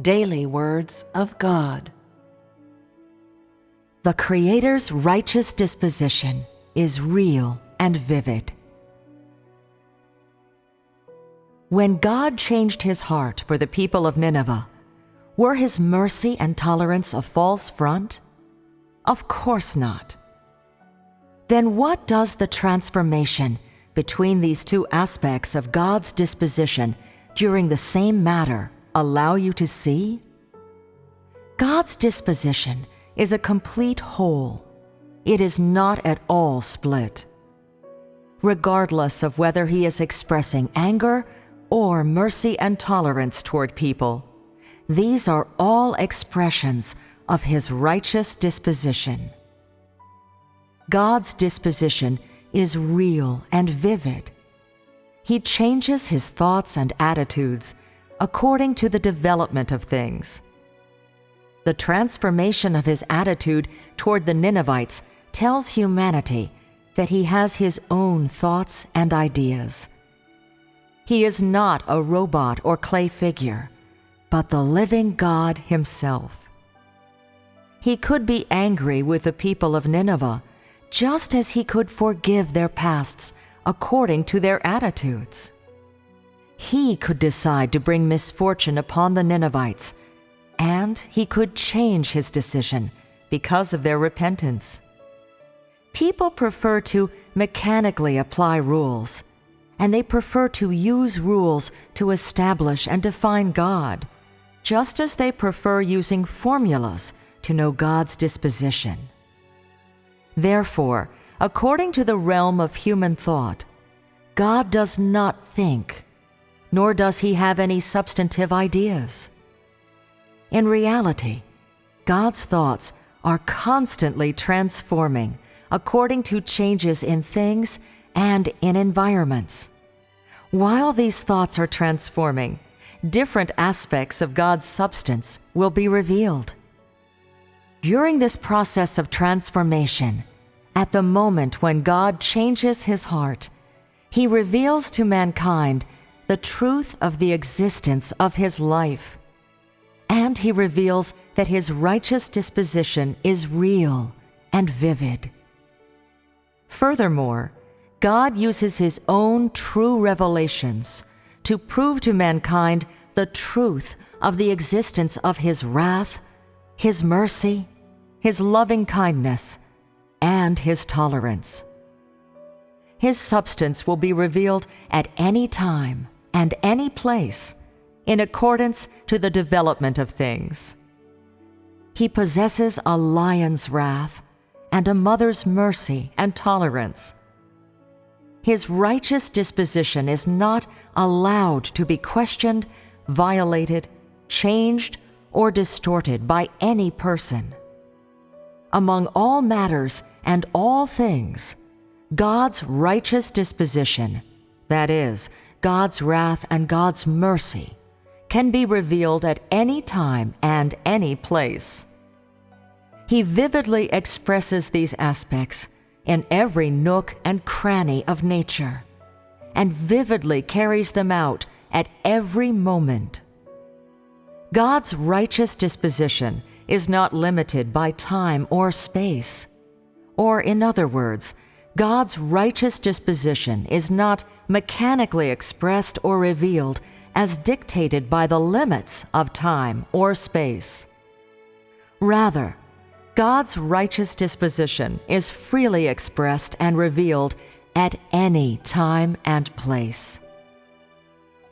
Daily Words of God. The Creator's righteous disposition is real and vivid. When God changed his heart for the people of Nineveh, were his mercy and tolerance a false front? Of course not. Then what does the transformation between these two aspects of God's disposition during the same matter allow you to see? God's disposition is a complete whole. It is not at all split. Regardless of whether he is expressing anger or mercy and tolerance toward people, these are all expressions of his righteous disposition. God's disposition is real and vivid. He changes his thoughts and attitudes according to the development of things. The transformation of his attitude toward the Ninevites tells humanity that he has his own thoughts and ideas. He is not a robot or clay figure, but the living God himself. He could be angry with the people of Nineveh, just as he could forgive their pasts according to their attitudes. He could decide to bring misfortune upon the Ninevites, and he could change his decision because of their repentance. People prefer to mechanically apply rules, and they prefer to use rules to establish and define God, just as they prefer using formulas to know God's disposition. Therefore, according to the realm of human thought, God does not think, nor does he have any substantive ideas. In reality, God's thoughts are constantly transforming according to changes in things and in environments. While these thoughts are transforming, different aspects of God's substance will be revealed. During this process of transformation, at the moment when God changes his heart, he reveals to mankind the truth of the existence of his life, and he reveals that his righteous disposition is real and vivid. Furthermore, God uses his own true revelations to prove to mankind the truth of the existence of his wrath, his mercy, his loving kindness, and his tolerance. His substance will be revealed at any time and any place in accordance to the development of things. He possesses a lion's wrath and a mother's mercy and tolerance. His righteous disposition is not allowed to be questioned, violated, changed, or distorted by any person. Among all matters and all things, God's righteous disposition, that is, God's wrath and God's mercy, can be revealed at any time and any place. He vividly expresses these aspects in every nook and cranny of nature, and vividly carries them out at every moment. God's righteous disposition is not limited by time or space. Or, in other words, God's righteous disposition is not mechanically expressed or revealed as dictated by the limits of time or space. Rather, God's righteous disposition is freely expressed and revealed at any time and place.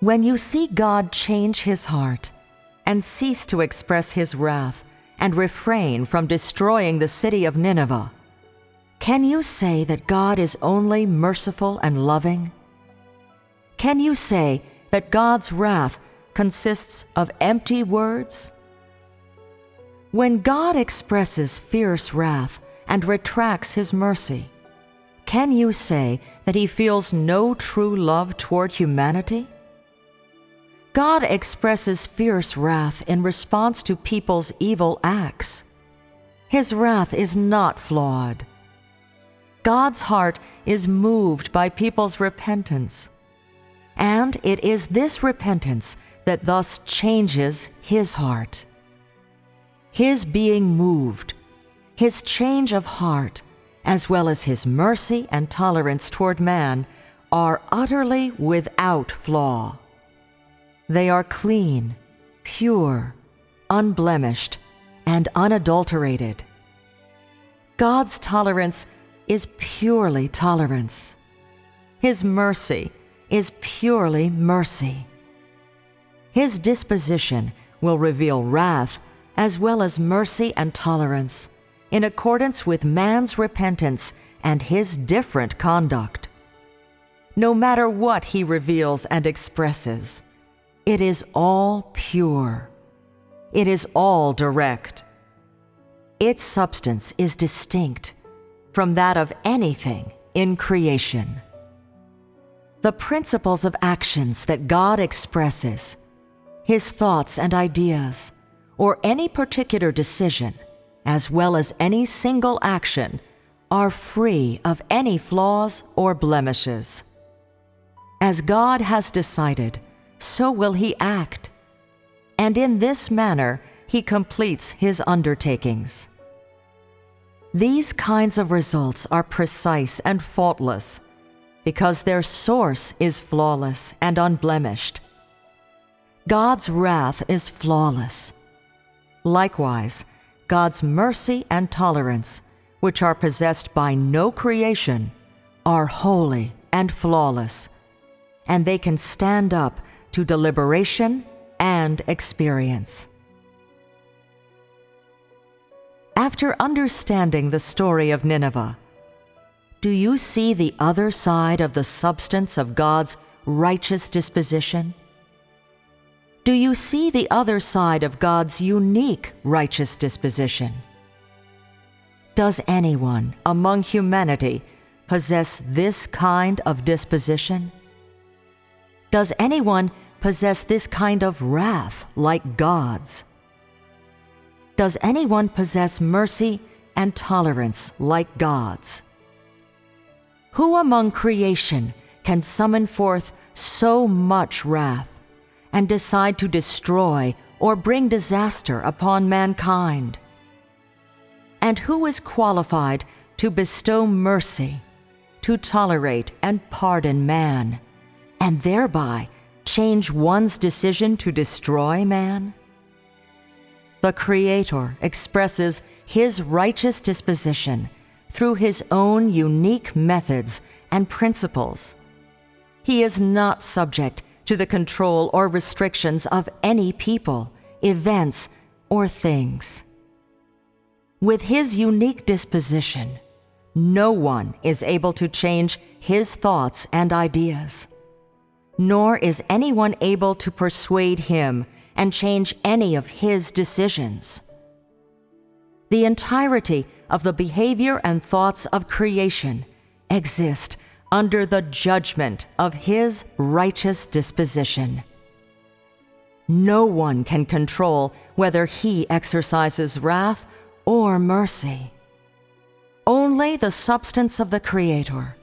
When you see God change his heart and cease to express his wrath and refrain from destroying the city of Nineveh, can you say that God is only merciful and loving? Can you say that God's wrath consists of empty words? When God expresses fierce wrath and retracts his mercy, can you say that he feels no true love toward humanity? God expresses fierce wrath in response to people's evil acts. His wrath is not flawed. God's heart is moved by people's repentance, and it is this repentance that thus changes his heart. His being moved, his change of heart, as well as his mercy and tolerance toward man, are utterly without flaw. They are clean, pure, unblemished, and unadulterated. God's tolerance is purely tolerance. His mercy is purely mercy. His disposition will reveal wrath as well as mercy and tolerance in accordance with man's repentance and his different conduct. No matter what he reveals and expresses, it is all pure. It is all direct. Its substance is distinct from that of anything in creation. The principles of actions that God expresses, his thoughts and ideas, or any particular decision, as well as any single action, are free of any flaws or blemishes. As God has decided, so will he act, and in this manner he completes his undertakings. These kinds of results are precise and faultless, because their source is flawless and unblemished. God's wrath is flawless. Likewise, God's mercy and tolerance, which are possessed by no creation, are holy and flawless, and they can stand up to deliberation and experience. After understanding the story of Nineveh, do you see the other side of the substance of God's righteous disposition? Do you see the other side of God's unique righteous disposition? Does anyone among humanity possess this kind of disposition? Does anyone possess this kind of wrath like God's? Does anyone possess mercy and tolerance like God's? Who among creation can summon forth so much wrath and decide to destroy or bring disaster upon mankind? And who is qualified to bestow mercy, to tolerate and pardon man, and thereby change one's decision to destroy man? The Creator expresses his righteous disposition through his own unique methods and principles. He is not subject to the control or restrictions of any people, events, or things. With his unique disposition, no one is able to change his thoughts and ideas, nor is anyone able to persuade him and change any of his decisions. The entirety of the behavior and thoughts of creation exist under the judgment of his righteous disposition. No one can control whether he exercises wrath or mercy. Only the substance of the Creator,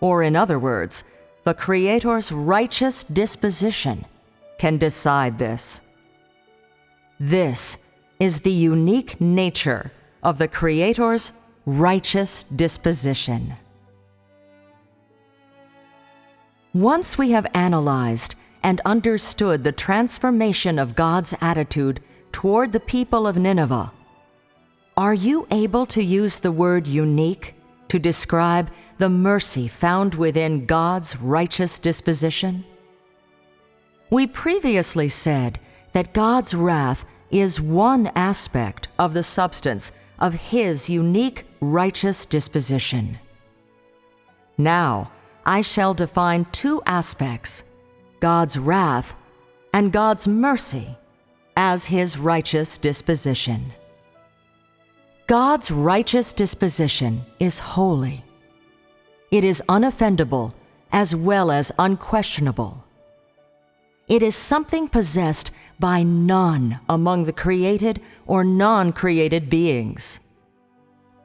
or in other words, the Creator's righteous disposition, can decide this. This is the unique nature of the Creator's righteous disposition. Once we have analyzed and understood the transformation of God's attitude toward the people of Nineveh, are you able to use the word unique to describe the mercy found within God's righteous disposition? We previously said that God's wrath is one aspect of the substance of his unique righteous disposition. Now, I shall define two aspects, God's wrath and God's mercy, as his righteous disposition. God's righteous disposition is holy. It is unoffendable as well as unquestionable. It is something possessed by none among the created or non-created beings.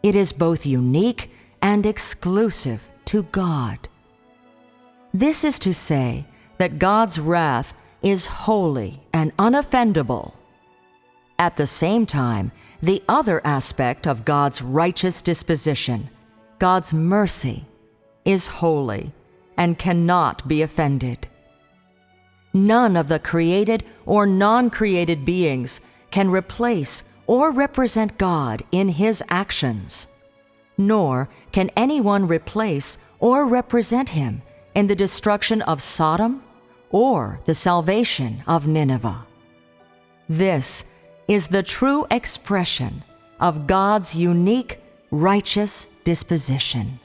It is both unique and exclusive to God. This is to say that God's wrath is holy and unoffendable. At the same time, the other aspect of God's righteous disposition, God's mercy, is holy and cannot be offended. None of the created or non-created beings can replace or represent God in His actions, nor can anyone replace or represent Him in the destruction of Sodom or the salvation of Nineveh. This is the true expression of God's unique, righteous disposition.